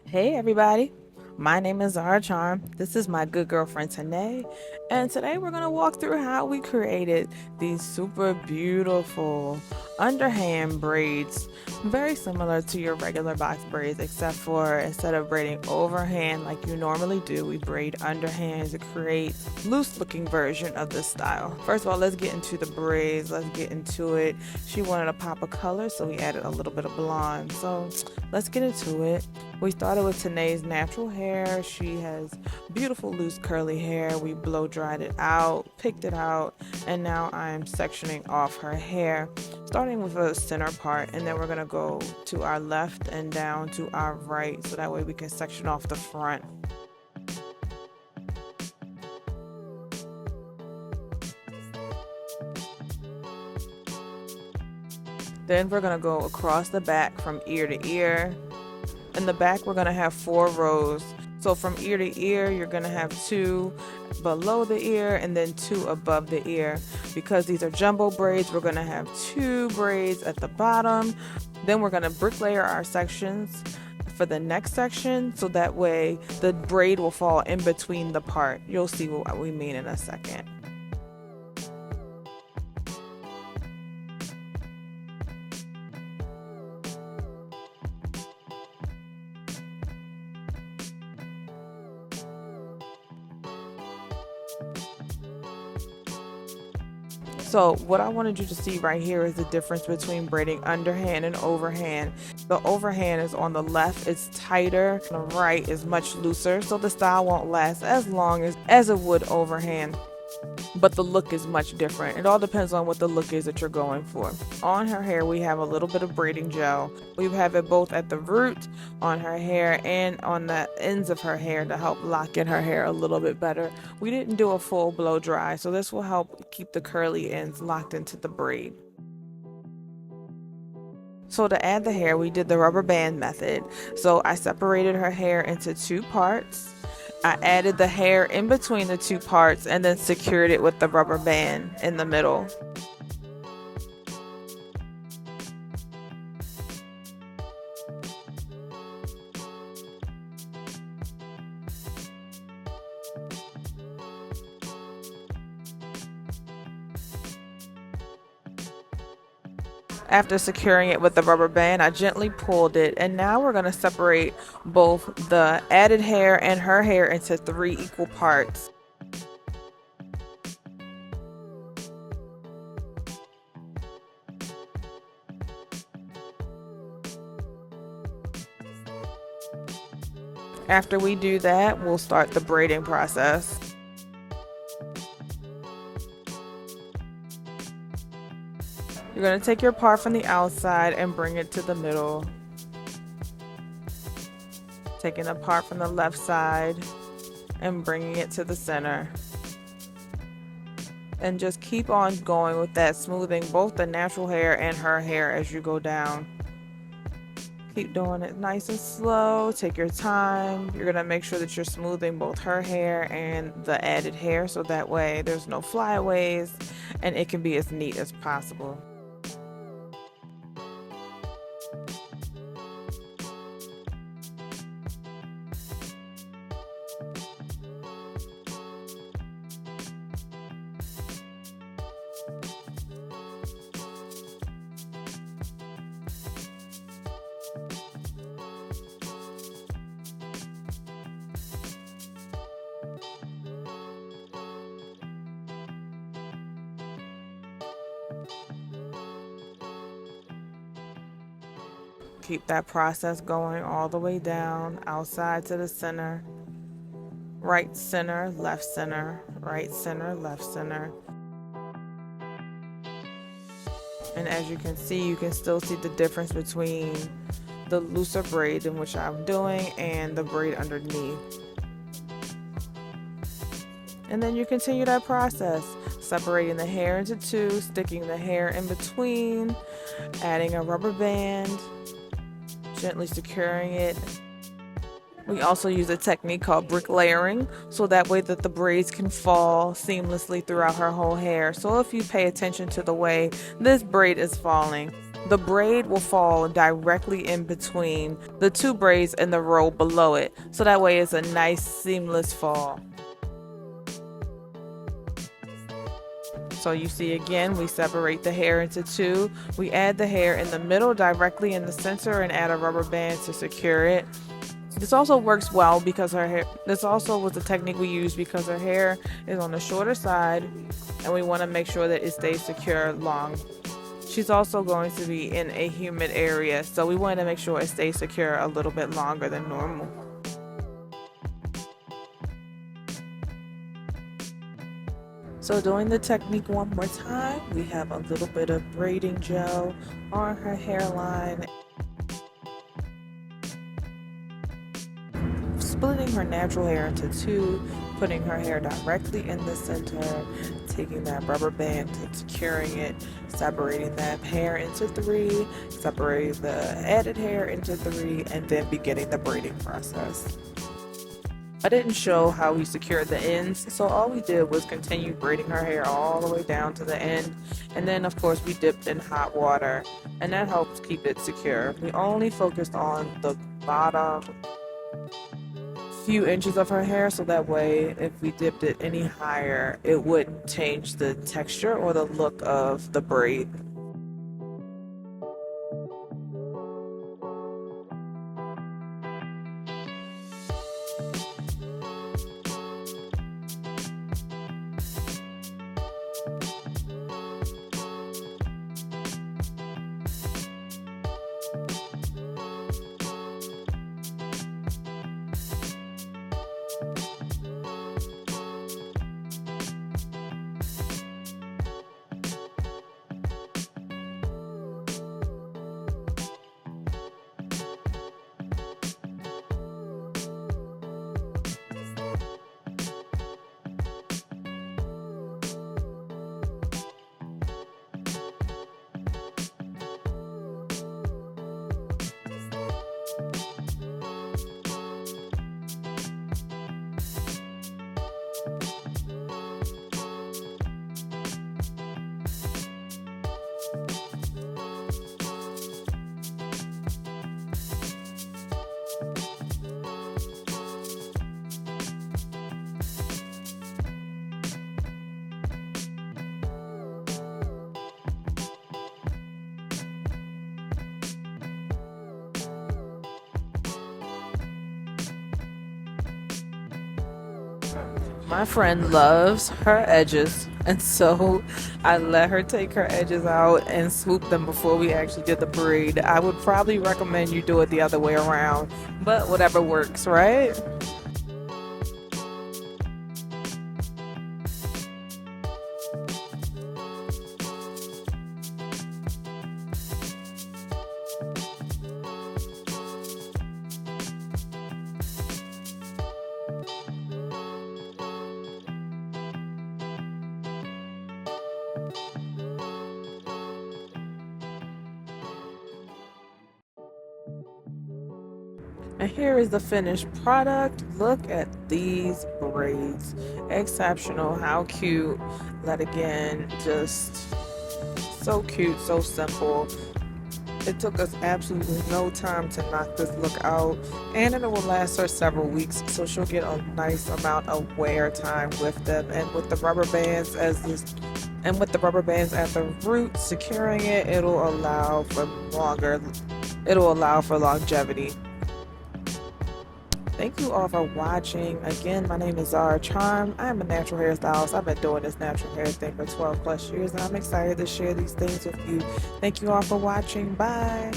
Hey everybody, my name is Zarah. This is my good girlfriend Tanae, and today we're going to walk through how we created these super beautiful underhand braids, very similar to your regular box braids, except for instead of braiding overhand like you normally do, we braid underhand to create loose looking version of this style. First of all, let's get into the braids. Let's get into it. She wanted a pop of color, so we added a little bit of blonde. So let's get into it. We started with Tanae's natural hair. She has beautiful loose curly hair. We blow dried it out, picked it out, and now I'm sectioning off her hair, starting with the center part, and then we're gonna go to our left and down to our right, so that way we can section off the front. Then we're gonna go across the back from ear to ear. In the back, we're gonna have 4 rows. So from ear to ear, you're gonna have 2 below the ear and then 2 above the ear. Because these are jumbo braids, we're gonna have 2 braids at the bottom. Then we're gonna bricklayer our sections for the next section, so that way the braid will fall in between the part. You'll see what we mean in a second. So what I wanted you to see right here is the difference between braiding underhand and overhand. The overhand is on the left, it's tighter. The right is much looser, so the style won't last as long as it would overhand. But the look is much different. It all depends on what the look is that you're going for. On her hair, we have a little bit of braiding gel. We have it both at the root on her hair and on the ends of her hair to help lock in her hair a little bit better. We didn't do a full blow dry, so this will help keep the curly ends locked into the braid. So to add the hair, we did the rubber band method. So I separated her hair into 2 parts. I added the hair in between the 2 parts and then secured it with the rubber band in the middle. After securing it with the rubber band, I gently pulled it, and now we're going to separate both the added hair and her hair into 3 equal parts. After we do that, we'll start the braiding process. You're going to take your part from the outside and bring it to the middle. Taking the part from the left side and bringing it to the center. And just keep on going with that, smoothing both the natural hair and her hair as you go down. Keep doing it nice and slow. Take your time. You're going to make sure that you're smoothing both her hair and the added hair, so that way there's no flyaways and it can be as neat as possible. Keep that process going all the way down, outside to the center, right center, left center, right center, left center. And as you can still see the difference between the looser braid in which I'm doing and the braid underneath. And then you continue that process, separating the hair into 2, sticking the hair in between, adding a rubber band, gently securing it. We also use a technique called bricklayering, so that way that the braids can fall seamlessly throughout her whole hair. So if you pay attention to the way this braid is falling, the braid will fall directly in between the two braids in the row below it, so that way it's a nice seamless fall. So you see again, we separate the hair into two. We add the hair in the middle directly in the center and add a rubber band to secure it. This also works well because her hair, this also was the technique we used because her hair is on the shorter side and we want to make sure that it stays secure long. She's also going to be in a humid area, so we want to make sure it stays secure a little bit longer than normal. So doing the technique one more time, we have a little bit of braiding gel on her hairline, splitting her natural hair into two, putting her hair directly in the center, taking that rubber band and securing it, separating that hair into three, separating the added hair into three, and then beginning the braiding process. I didn't show how we secured the ends, so all we did was continue braiding her hair all the way down to the end, and then of course we dipped in hot water, and that helps keep it secure. We only focused on the bottom few inches of her hair, so that way if we dipped it any higher, it wouldn't change the texture or the look of the braid. My friend loves her edges, and so I let her take her edges out and swoop them before we actually did the braid. I would probably recommend you do it the other way around, but whatever works, right? And here is the finished product. Look at these braids. Exceptional. How cute. That again, just so cute, so simple. It took us absolutely no time to knock this look out, and it will last her several weeks, so she'll get a nice amount of wear time with them. And with the rubber bands at the root securing it, it'll allow for longevity. Thank you all for watching. Again, my name is Zarah Charm. I'm a natural hairstylist. I've been doing this natural hair thing for 12 plus years, and I'm excited to share these things with you. Thank you all for watching. Bye.